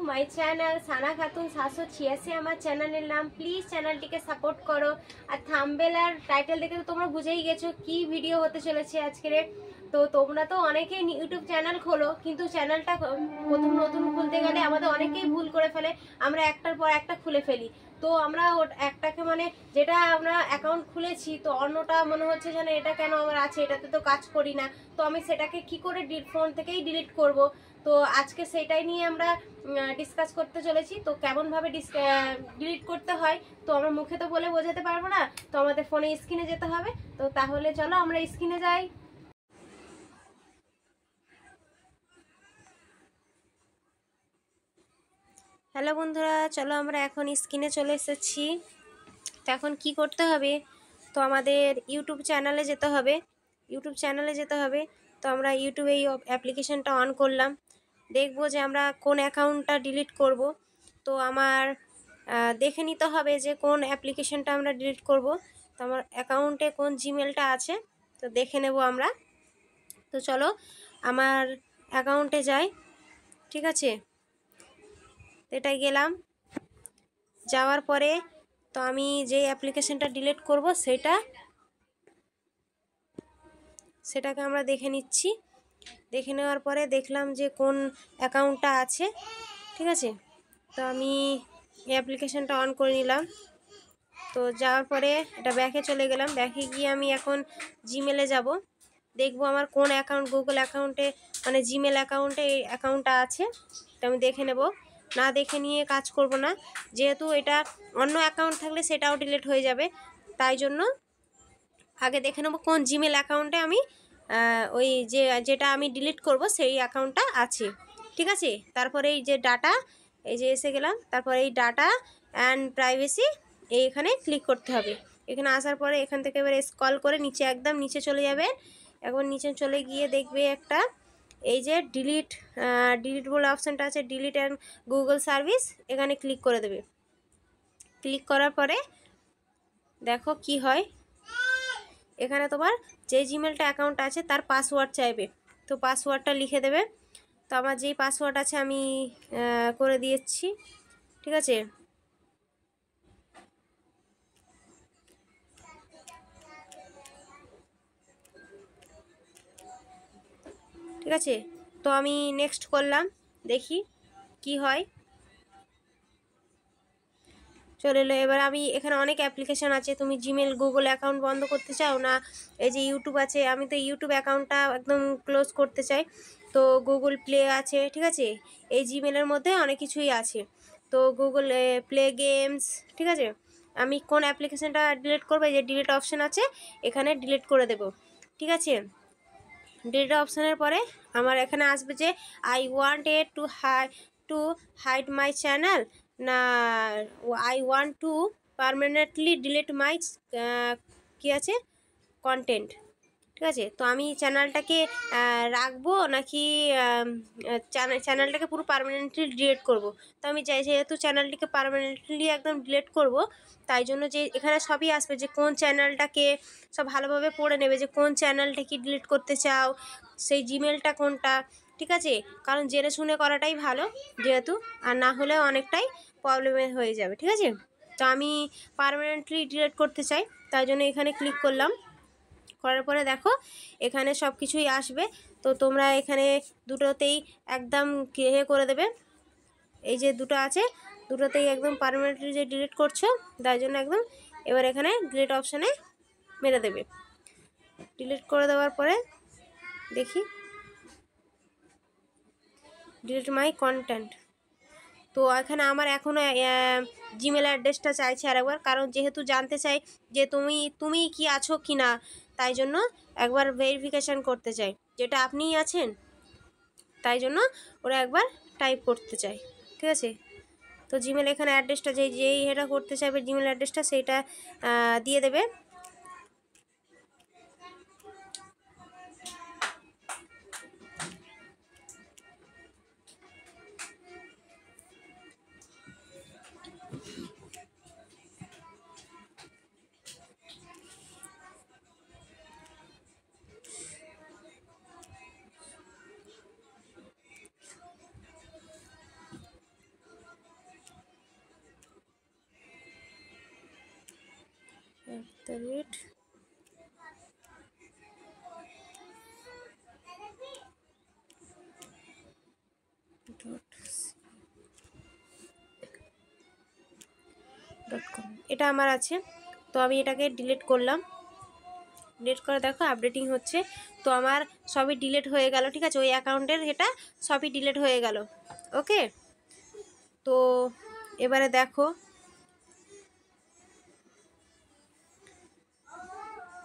My channel সানা খাতুন 786 আমার চ্যানেলের নাম। প্লিজ চ্যানেলটিকে সাপোর্ট করো। আর থাম্বনেল আর টাইটেল দেখে তো তোমরা বুঝেই গেছো কি ভিডিও হতে চলেছে আজকের। তো তোমরা তো অনেকেই ইউটিউব চ্যানেল খোলো, কিন্তু চ্যানেলটা প্রথম নতুন খুলতে গেলে আমাদের অনেকেই ভুল করে ফেলে। আমরা একটার পর একটা খুলে ফেলি। তো আমরা একটাকে মানে যেটা আমরা অ্যাকাউন্ট খুলেছি, তো অন্যটা মনে হচ্ছে যেন এটা কেন আমার আছে, এটাতে তো কাজ করি না। তো আমি সেটাকে কি করে ফোন থেকেই ডিলিট করব। তো আজকে সেটাই নিয়ে আমরা ডিসকাস করতে চলেছি। তো কেমনভাবে ডিলিট করতে হয় তো আমরা মুখে তো বলে বোঝাতে পারবো না, তো আমাদের ফোনে স্ক্রিনে যেতে হবে। তো তাহলে চলো আমরা স্ক্রিনে যাই। হ্যালো বন্ধুরা, চলো আমরা এখন স্ক্রিনে চলে এসেছি। তো এখন কি করতে হবে, তো আমাদের ইউটিউব চ্যানেলে যেতে হবে। তো আমরা ইউটিউবে এই অ্যাপ্লিকেশনটা অন করলাম। দেখব যে আমরা কোন অ্যাকাউন্টটা ডিলিট করব। তো আমার দেখে নিতে হবে যে কোন অ্যাপ্লিকেশনটা আমরা ডিলিট করব। তো আমার অ্যাকাউন্টে কোন জিমেলটা আছে তো দেখে নেব আমরা। তো চলো আমার অ্যাকাউন্টে যাই, ঠিক আছে। এটাই গেলাম, যাওয়ার পরে তো আমি যে অ্যাপ্লিকেশনটা ডিলিট করব সেটাকে আমরা দেখে নিচ্ছি। দেখে নেওয়ার পরে দেখলাম যে কোন অ্যাকাউন্টটা আছে, ঠিক আছে। তো আমি এই অ্যাপ্লিকেশনটা অন করে নিলাম। তো যাওয়ার পরে এটা ব্যাকে চলে গেলাম। ব্যাকে গিয়ে আমি এখন জিমেলে যাব, দেখব আমার কোন অ্যাকাউন্ট গুগল অ্যাকাউন্টে মানে জিমেল অ্যাকাউন্টে এই অ্যাকাউন্টটা আছে। তো আমি দেখে নেব, না দেখে নিয়ে কাজ করব না, যেহেতু এটা অন্য অ্যাকাউন্ট থাকলে সেটাও ডিলিট হয়ে যাবে। তাই জন্য আগে দেখে নেব কোন জিমেল অ্যাকাউন্টে আমি ওই যেটা আমি ডিলিট করব সেই অ্যাকাউন্টটা আছে, ঠিক আছে। তারপরে এই যে ডাটা, এই যে এসে গেলাম, তারপরে এই ডাটা অ্যান্ড প্রাইভেসি এইখানে ক্লিক করতে হবে। এখানে আসার পরে এখান থেকে এবার স্ক্রল করে নিচে একদম নিচে চলে যাবে। এখন নিচে চলে গিয়ে দেখবে একটা এই যে ডিলিট বলে অপশানটা আছে, ডিলিট অ্যান্ড গুগল সার্ভিস, এখানে ক্লিক করে দেবে। ক্লিক করার পরে দেখো কি হয়, এখানে তোমার যে জিমেলটা অ্যাকাউন্ট আছে তার পাসওয়ার্ড চাইবে। তো পাসওয়ার্ডটা লিখে দেবে। তো আমার যেই পাসওয়ার্ড আছে আমি করে দিয়েছি, ঠিক আছে। ঠিক আছে, তো আমি নেক্সট করলাম, দেখি কি হয়। চলে এলো। এবার আমি এখানে অনেক অ্যাপ্লিকেশান আছে, তুমি জিমেল গুগল অ্যাকাউন্ট বন্ধ করতে চাও না, এই যে ইউটিউব আছে, আমি তো ইউটিউব অ্যাকাউন্টটা একদম ক্লোজ করতে চাই। তো গুগল প্লে আছে, ঠিক আছে। এই জিমেলের মধ্যে অনেক কিছুই আছে। তো গুগল প্লে গেমস, ঠিক আছে। আমি কোন অ্যাপ্লিকেশানটা ডিলিট করবো, এই যে ডিলিট অপশান আছে এখানে ডিলিট করে দেব, ঠিক আছে। ডিলিট অপশানের পরে আমার এখানে আসবে যে I want to hide my channel, না I want to permanently delete my কী আছে কন্টেন্ট, ঠিক আছে। তো আমি চ্যানেলটাকে রাখবো নাকি চ্যানেলটাকে পুরো পার্মানেন্টলি ডিলিট করব। তো আমি চাই যেহেতু চ্যানেলটিকে পার্মানেন্টলি একদম ডিলিট করব, তাই জন্য যে এখানে সবই আসবে যে কোন চ্যানেলটাকে সব ভালোভাবে পড়ে নেবে যে কোন চ্যানেলটাকে ডিলিট করতে চাও, সেই জিমেলটা কোনটা, ঠিক আছে। কারণ জেনে শুনে করাটাই ভালো যেহেতু, আর না হলে অনেকটাই প্রবলেমে হয়ে যাবে, ঠিক আছে। তো আমি পার্মানেন্টলি ডিলিট করতে চাই, তাই জন্য এখানে ক্লিক করলাম। করার পরে দেখো এখানে সব কিছুই আসবে। তো তোমরা এখানে দুটোতেই একদম করে দেবে, এই যে দুটো আছে দুটোতেই একদম পার্মানেন্টলি যে ডিলিট করছো তাই জন্য একদম এবার এখানে ডিলিট অপশানে মেরে দেবে। ডিলিট করে দেওয়ার পরে দেখি ডিলিট মাই কন্টেন্ট। তো এখানে আমার এখনও জিমেল অ্যাড্রেসটা চাইছে আরেকবার, কারণ যেহেতু জানতে চাই যে তুমি কি আছো কি না, তাই জন্য একবার ভেরিফিকেশান করতে চাই যেটা আপনিই আছেন, তাই জন্য ওরা একবার টাইপ করতে চাই, ঠিক আছে। তো জিমেল এখানে অ্যাড্রেসটা যেই এটা করতে চাইবে জিমেল অ্যাড্রেসটা সেইটা দিয়ে দেবে। এটা আমার আছে। তো আমি এটাকে ডিলিট করলাম। ডিলিট করে দেখো আপডেটিং হচ্ছে। তো আমার সবই ডিলিট হয়ে গেল, ঠিক আছে, ওই অ্যাকাউন্টের এটা সবই ডিলিট হয়ে গেল। ওকে, তো এবারে দেখো,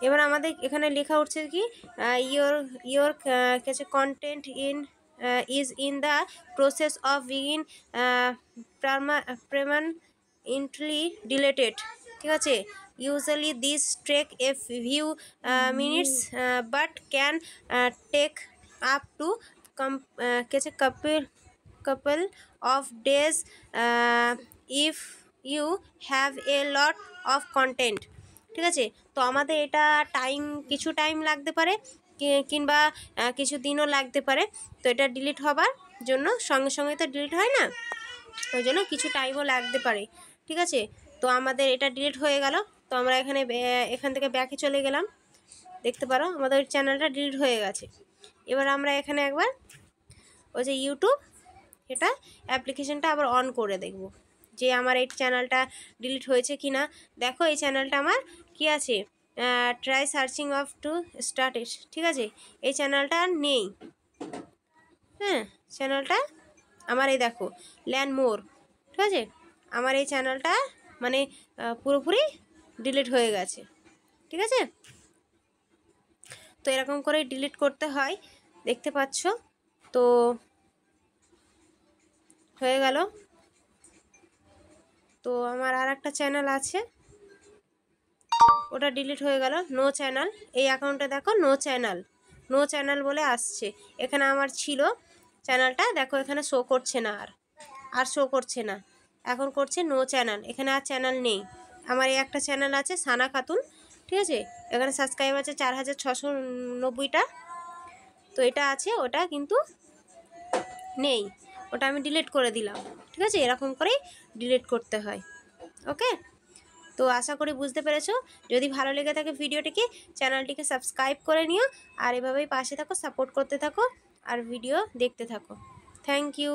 এবার আমাদের এখানে লেখা উঠছে কি ইয়োর কিছু content is in the process of begin permanently deleted, ঠিক আছে। Usually this take a few minutes but can take up to কিছু couple of days if you have a lot of content, ঠিক আছে। তো আমাদের এটা কিছু টাইম লাগতে পারে, কিংবা কিছু দিনও লাগতে পারে। তো এটা ডিলিট হবার জন্য সঙ্গে সঙ্গে তো ডিলিট হয় না, ওই জন্য কিছু টাইমও লাগতে পারে, ঠিক আছে। তো আমাদের এটা ডিলিট হয়ে গেল। তো আমরা এখান থেকে ব্যাকে চলে গেলাম, দেখতে পারো আমাদের চ্যানেলটা ডিলিট হয়ে গেছে। এবার আমরা এখানে একবার ওই যে ইউটিউব এটা অ্যাপ্লিকেশনটা আবার অন করে দেখব যে আমার এই চ্যানেলটা ডিলিট হয়েছে কি না। দেখো এই চ্যানেলটা আমার কি আছে, try searching of to start it, ঠিক আছে। এই চ্যানেলটা আর নেই, হ্যাঁ, চ্যানেলটা আমার এই দেখো ল্যান্ড মোর, ঠিক আছে, আমার এই চ্যানেলটা মানে পুরোপুরি ডিলিট হয়ে গেছে, ঠিক আছে। তো এরকম করে ডিলিট করতে হয়, দেখতে পাচ্ছ। তো হয়ে গেল। তো আমার আর একটা চ্যানেল আছে, ওটা ডিলিট হয়ে গেল, নো চ্যানেল। এই অ্যাকাউন্টে দেখো নো চ্যানেল বলে আসছে। এখানে আমার ছিল চ্যানেলটা, দেখো এখানে শো করছে না, আর শো করছে না, এখন করছে নো চ্যানেল, এখানে আর চ্যানেল নেই। আমার এই একটা চ্যানেল আছে সানা খাতুন, ঠিক আছে, এখানে সাবস্ক্রাইব আছে 4690টা। তো এটা আছে, ওটা কিন্তু নেই, ওটা আমি ডিলিট করে দিলাম, ঠিক আছে। এরকম করেই ডিলিট করতে হয়। ওকে, তো আশা করি বুঝতে পেরেছো। যদি ভালো লেগে থাকে ভিডিওটিকে, চ্যানেলটিকে সাবস্ক্রাইব করে নিও, আর এভাবেই পাশে থাকো, সাপোর্ট করতে থাকো, আর ভিডিও দেখতে থাকো। Thank you.